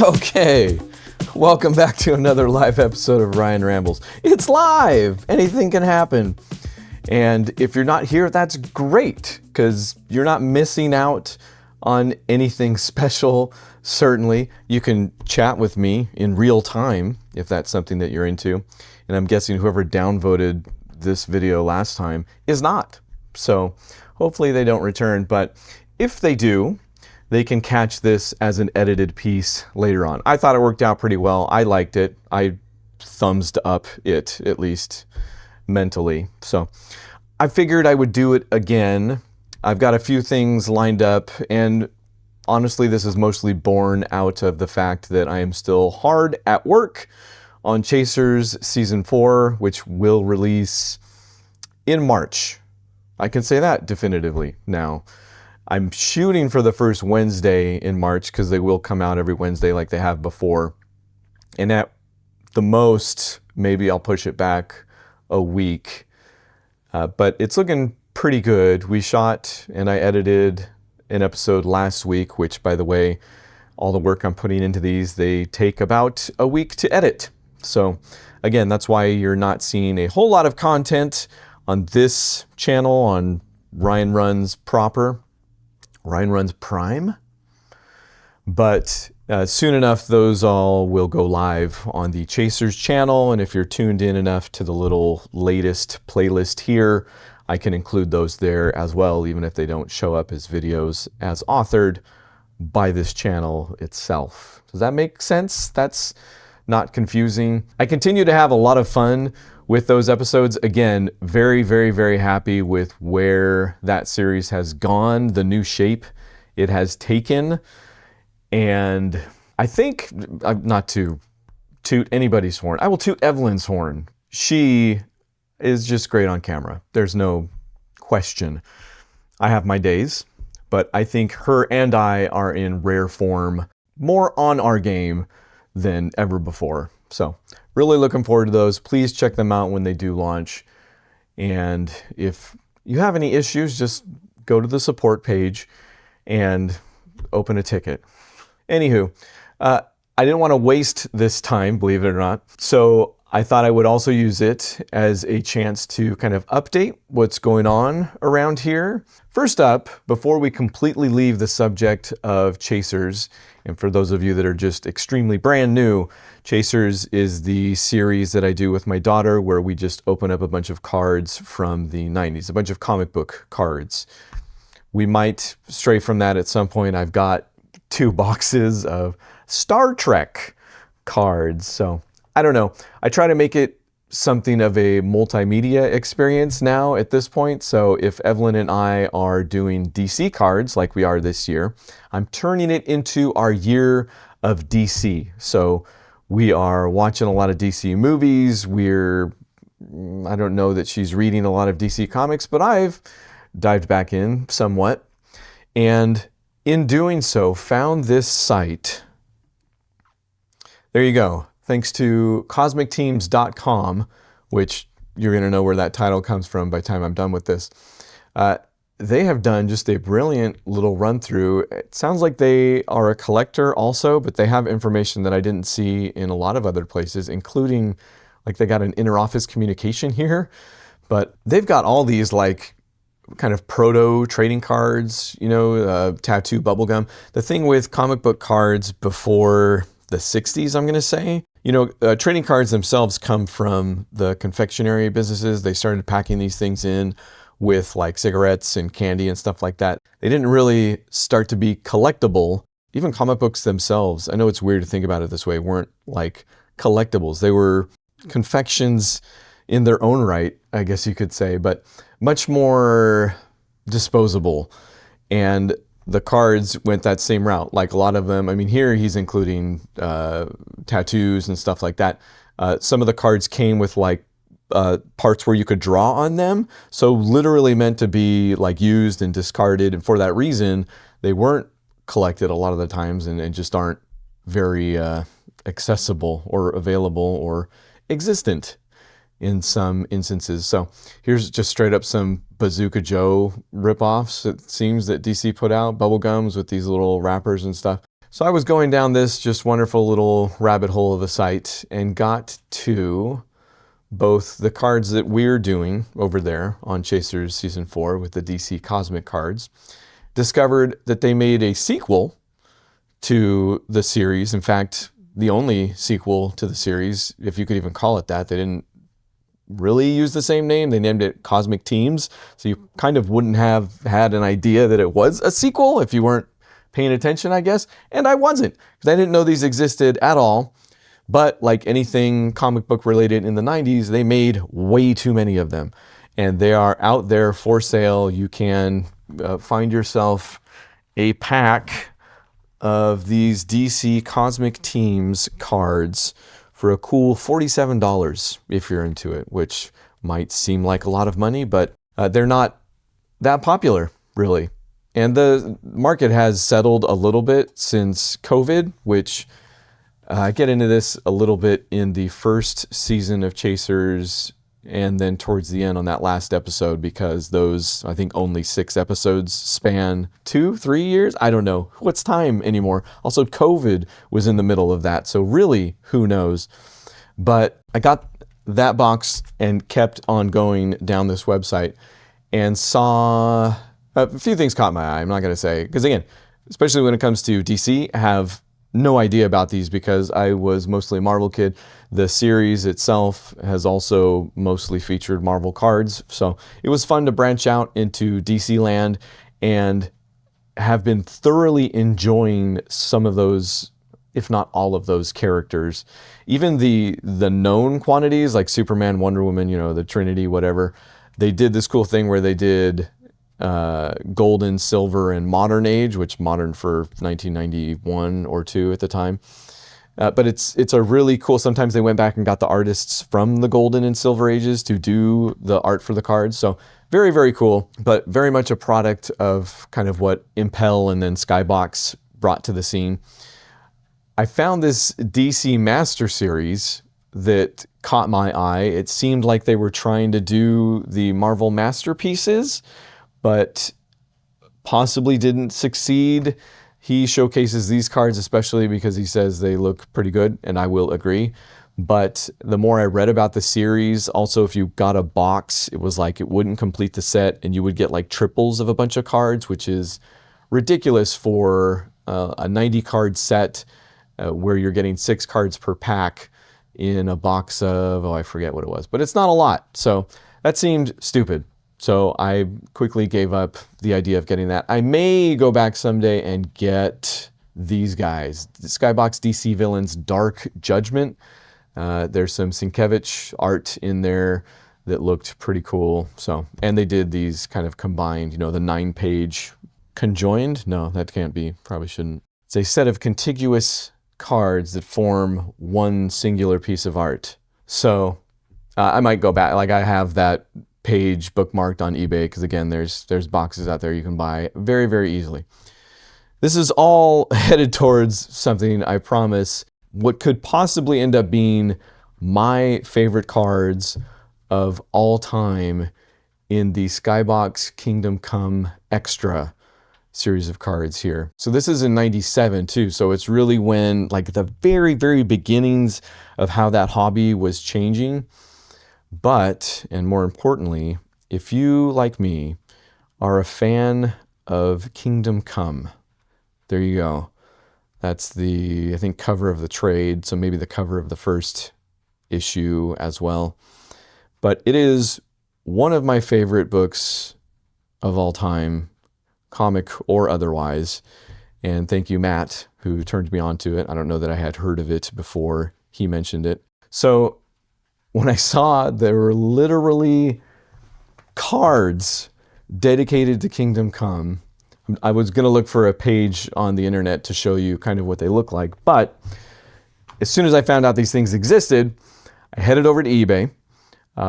Okay, welcome back to another live episode of Ryan Rambles. It's live! Anything can happen. And if you're not here, that's great, because you're not missing out on anything special. Certainly, you can chat with me in real time, if that's something that you're into. And I'm guessing whoever downvoted this video last time is not. So hopefully they don't return, but if they do, they can catch this as an edited piece later on. I thought it worked out pretty well. I liked it. I thumbs up it, at least mentally. So I figured I would do it again. I've got a few things lined up, and honestly, this is mostly born out of the fact that I am still hard at work on Chasers Season 4, which will release in March. I can say that definitively now. I'm shooting for the first Wednesday in March because they will come out every Wednesday like they have before. And at the most, maybe I'll push it back a week. But it's looking pretty good. We shot and I edited an episode last week, which, by the way, all the work I'm putting into these, they take about a week to edit. So again, that's why you're not seeing a whole lot of content on this channel on Ryan Runs Proper. Ryan Runs Prime, but soon enough those all will go live on the Chasers channel, and if you're tuned in enough to the little latest playlist here, I can include those there as well, even if they don't show up as videos as authored by this channel itself. Does that make sense? That's not confusing. I continue to have a lot of fun with those episodes. Again, very, very, very happy with where that series has gone, the new shape it has taken. And I think, not to toot anybody's horn, I will toot Evelyn's horn. She is just great on camera. There's no question. I have my days, but I think her and I are in rare form, more on our game than ever before. So really looking forward to those. Please check them out when they do launch. And if you have any issues, just go to the support page and open a ticket. Anywho, I didn't want to waste this time, believe it or not. So I thought I would also use it as a chance to kind of update what's going on around here. First up, before we completely leave the subject of Chasers, and for those of you that are just extremely brand new, Chasers is the series that I do with my daughter where we just open up a bunch of cards from the 90s, a bunch of comic book cards. We might stray from that at some point. I've got 2 boxes of Star Trek cards, so I don't know. I try to make it something of a multimedia experience now at this point. So if Evelyn and I are doing DC cards like we are this year, I'm turning it into our year of DC. So we are watching a lot of DC movies. I don't know that she's reading a lot of DC comics, but I've dived back in somewhat. And in doing so, found this site. There you go. Thanks to cosmicteams.com, which you're going to know where that title comes from by the time I'm done with this. They have done just a brilliant little run through. It sounds like they are a collector also, but they have information that I didn't see in a lot of other places, including like they got an inter-office communication here, but they've got all these like kind of proto trading cards, tattoo bubblegum. The thing with comic book cards before the 60s, I'm going to say, trading cards themselves come from the confectionery businesses. They started packing these things in with like cigarettes and candy and stuff like that. They didn't really start to be collectible. Even comic books themselves, I know it's weird to think about it this way, weren't like collectibles. They were confections in their own right, I guess you could say, but much more disposable. And the cards went that same route. Like a lot of them, I mean, here he's including tattoos and stuff like that. Some of the cards came with like parts where you could draw on them. So literally meant to be like used and discarded. And for that reason, they weren't collected a lot of the times and just aren't very accessible or available or existent in some instances. So here's just straight up some Bazooka Joe ripoffs, it seems, that DC put out, bubblegums with these little wrappers and stuff. So I was going down this just wonderful little rabbit hole of a site and got to both the cards that we're doing over there on Chasers Season 4 with the DC Cosmic cards. Discovered that they made a sequel to the series. In fact, the only sequel to the series, if you could even call it that. They didn't really use the same name. They named it Cosmic Teams. So you kind of wouldn't have had an idea that it was a sequel if you weren't paying attention, I guess. And I wasn't, because I didn't know these existed at all. But like anything comic book related in the 90s, they made way too many of them. And they are out there for sale. You can find yourself a pack of these DC Cosmic Teams cards for a cool $47 if you're into it, which might seem like a lot of money, but they're not that popular, really. And the market has settled a little bit since COVID, which I get into this a little bit in the first season of Chasers and then towards the end on that last episode, because those, I think, only 6 episodes span 2-3 years. I don't know. What's time anymore? Also, COVID was in the middle of that, so really, who knows? But I got that box and kept on going down this website and saw a few things caught my eye. I'm not going to say, because again, especially when it comes to DC, I have no idea about these because I was mostly a Marvel kid. The series itself has also mostly featured Marvel cards. So it was fun to branch out into DC land and have been thoroughly enjoying some of those, if not all of those characters. Even the known quantities like Superman, Wonder Woman, the Trinity, whatever. They did this cool thing where they did Golden, Silver, and Modern Age, which modern for 1991 or 2 at the time. But it's a really cool, sometimes they went back and got the artists from the Golden and Silver Ages to do the art for the cards. So very, very cool, but very much a product of kind of what Impel and then Skybox brought to the scene. I found this DC Master Series that caught my eye. It seemed like they were trying to do the Marvel Masterpieces, but possibly didn't succeed. He showcases these cards especially because he says they look pretty good, and I will agree. But the more I read about the series, also if you got a box, it was like it wouldn't complete the set, and you would get like triples of a bunch of cards, which is ridiculous for a 90-card set where you're getting 6 cards per pack in a box of, I forget what it was, but it's not a lot. So that seemed stupid. So I quickly gave up the idea of getting that. I may go back someday and get these guys. The Skybox DC Villains Dark Judgment. There's some Sienkiewicz art in there that looked pretty cool. So, and they did these kind of combined, the 9-page conjoined. No, that can't be. Probably shouldn't. It's a set of contiguous cards that form one singular piece of art. So I might go back. Like I have that page bookmarked on eBay because again, there's boxes out there you can buy very, very easily. This is all headed towards something, I promise, what could possibly end up being my favorite cards of all time in the Skybox Kingdom Come Extra series of cards here. So this is in 97 too, so it's really when like the very, very beginnings of how that hobby was changing. But, and more importantly, if you, like me, are a fan of Kingdom Come, there you go. That's the, I think, cover of the trade, so maybe the cover of the first issue as well. But it is one of my favorite books of all time, comic or otherwise. And thank you, Matt, who turned me on to it. I don't know that I had heard of it before he mentioned it. So when I saw there were literally cards dedicated to Kingdom Come, I was going to look for a page on the internet to show you kind of what they look like. But as soon as I found out these things existed, I headed over to eBay,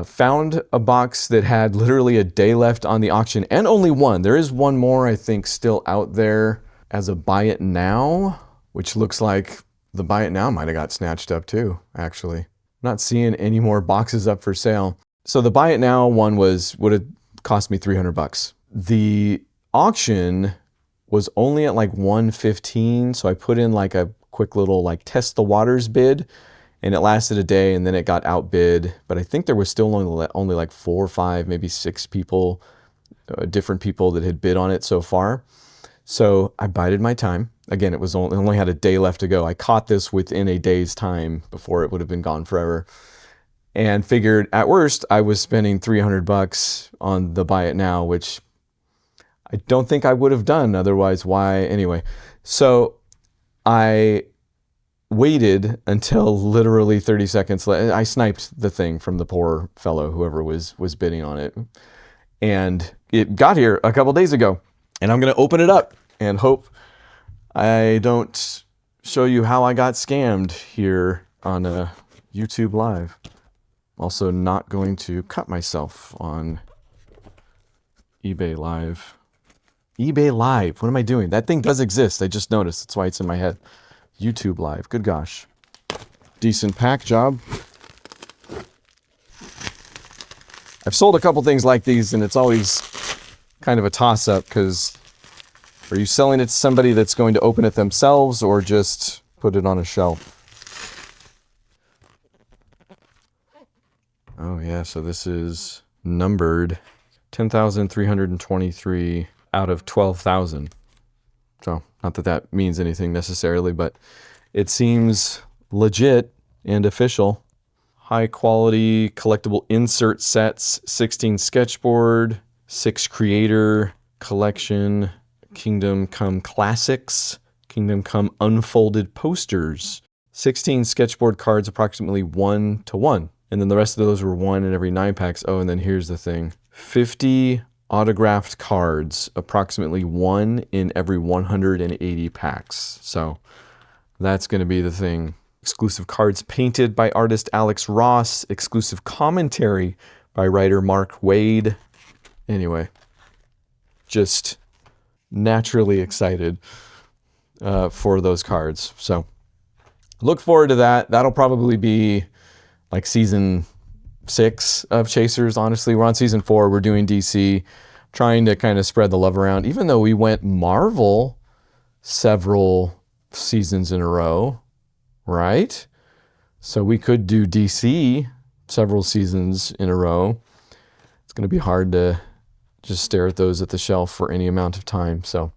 found a box that had literally a day left on the auction, and only one. There is one more, I think, still out there as a buy it now, which looks like the buy it now might have got snatched up too, actually. Not seeing any more boxes up for sale. So the buy it now one would have cost me $300. The auction was only at like 115. So I put in like a quick little like test the waters bid, and it lasted a day, and then it got outbid. But I think there was still only like 4 or 5, maybe 6 people, different people that had bid on it so far. So I bided my time. Again, it only had a day left to go. I caught this within a day's time before it would have been gone forever, and figured at worst I was spending $300 on the buy it now, which I don't think I would have done otherwise. Why? Anyway, so I waited until literally 30 seconds later. I sniped the thing from the poor fellow, whoever was bidding on it, and it got here a couple days ago. And I'm going to open it up and hope I don't show you how I got scammed here on YouTube Live. Also not going to cut myself on eBay Live. eBay Live, what am I doing? That thing does exist. I just noticed. That's why it's in my head. YouTube Live, good gosh. Decent pack job. I've sold a couple things like these, and it's always kind of a toss-up, because are you selling it to somebody that's going to open it themselves or just put it on a shelf? Oh yeah, so this is numbered 10,323 out of 12,000. So not that that means anything necessarily, but it seems legit and official. High quality collectible insert sets, 16 sketchboard, 6 creator collection, Kingdom Come classics, Kingdom Come unfolded posters, 16 sketchboard cards, approximately 1-to-1. And then the rest of those were 1 in every 9 packs. Oh, and then here's the thing. 50 autographed cards, approximately 1 in every 180 packs. So that's going to be the thing. Exclusive cards painted by artist Alex Ross, exclusive commentary by writer Mark Wade. Anyway, just naturally excited for those cards. So look forward to that. That'll probably be like season 6 of Chasers. Honestly, we're on season 4. We're doing DC, trying to kind of spread the love around, even though we went Marvel several seasons in a row, right? So we could do DC several seasons in a row. It's going to be hard to just stare at those at the shelf for any amount of time. So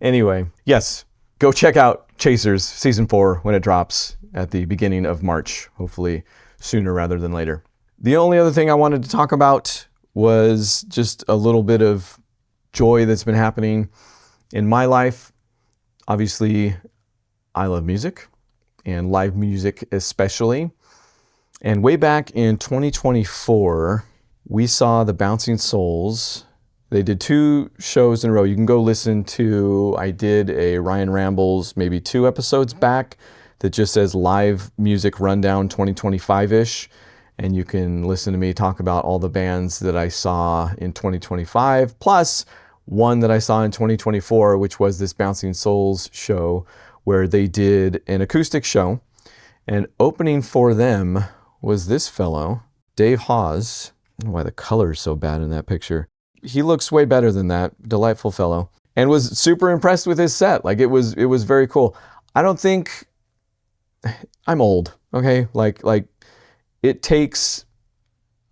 anyway, yes, go check out Chasers season 4 when it drops at the beginning of March, hopefully sooner rather than later. The only other thing I wanted to talk about was just a little bit of joy that's been happening in my life. Obviously, I love music, and live music especially. And way back in 2024, we saw the Bouncing Souls. They did 2 shows in a row. You can go listen to, I did a Ryan Rambles maybe 2 episodes back that just says live music rundown 2025-ish. And you can listen to me talk about all the bands that I saw in 2025, plus one that I saw in 2024, which was this Bouncing Souls show where they did an acoustic show. And opening for them was this fellow, Dave Hawes. I don't know why the color is so bad in that picture. He looks way better than that. Delightful fellow. And was super impressed with his set. Like it was very cool. I don't think I'm old, okay? Like it takes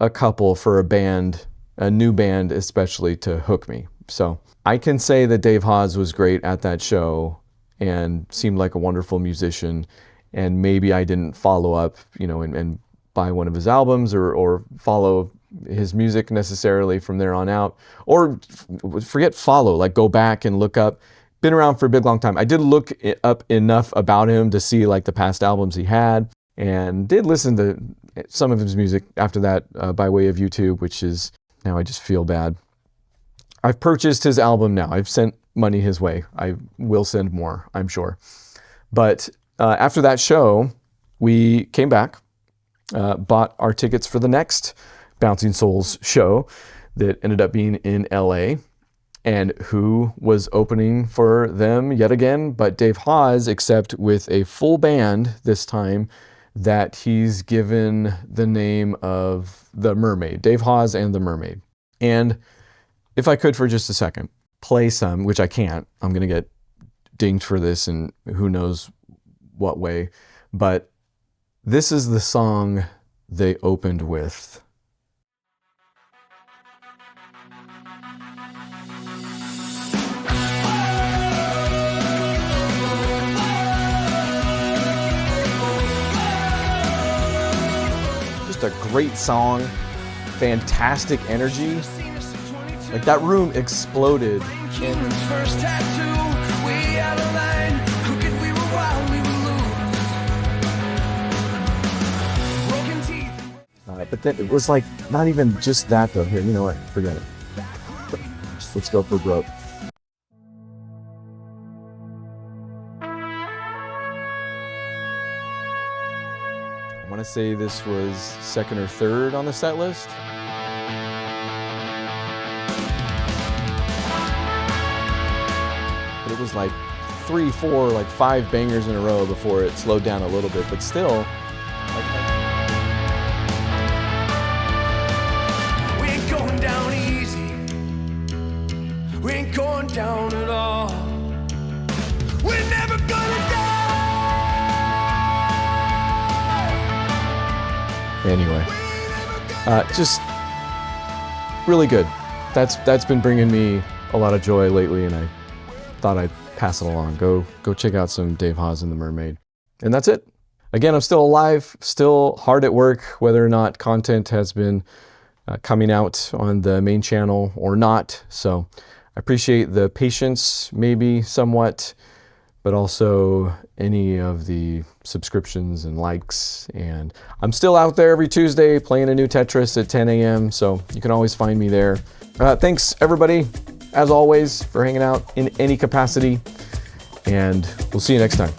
a couple for a band, a new band especially, to hook me. So I can say that Dave Hawes was great at that show and seemed like a wonderful musician. And maybe I didn't follow up, and buy one of his albums or follow his music necessarily from there on out, or forget follow, like go back and look up. Been around for a big long time. I did look up enough about him to see like the past albums he had, and did listen to some of his music after that by way of YouTube, which is, now I just feel bad. I've purchased his album now. I've sent money his way. I will send more, I'm sure. But after that show, we came back, bought our tickets for the next Bouncing Souls show that ended up being in LA. And who was opening for them yet again but Dave Hawes, except with a full band this time that he's given the name of The Mermaid. Dave Hawes and The Mermaid. And if I could for just a second, play some, which I can't. I'm going to get dinged for this in who knows what way. But this is the song they opened with. Just a great song, fantastic energy. Like that room exploded. First tattoo, way out of line. Crooked, we were wild, we would lose. Broken teeth. But then it was like not even just that though. Here, you know what? Forget it. Let's go for broke. I want to say this was second or third on the set list. But it was like 3, 4, like 5 bangers in a row before it slowed down a little bit, but still. We ain't going down easy. We ain't going down at all. We're never gonna die. Anyway, just really good. That's been bringing me a lot of joy lately, and I thought I'd pass it along. Go check out some Dave Haas and the Mermaid. And that's it. Again, I'm still alive, still hard at work, whether or not content has been coming out on the main channel or not. So I appreciate the patience, maybe somewhat, but also any of the subscriptions and likes. And I'm still out there every Tuesday playing a new Tetris at 10 a.m. So you can always find me there. Thanks everybody, as always, for hanging out in any capacity, and we'll see you next time.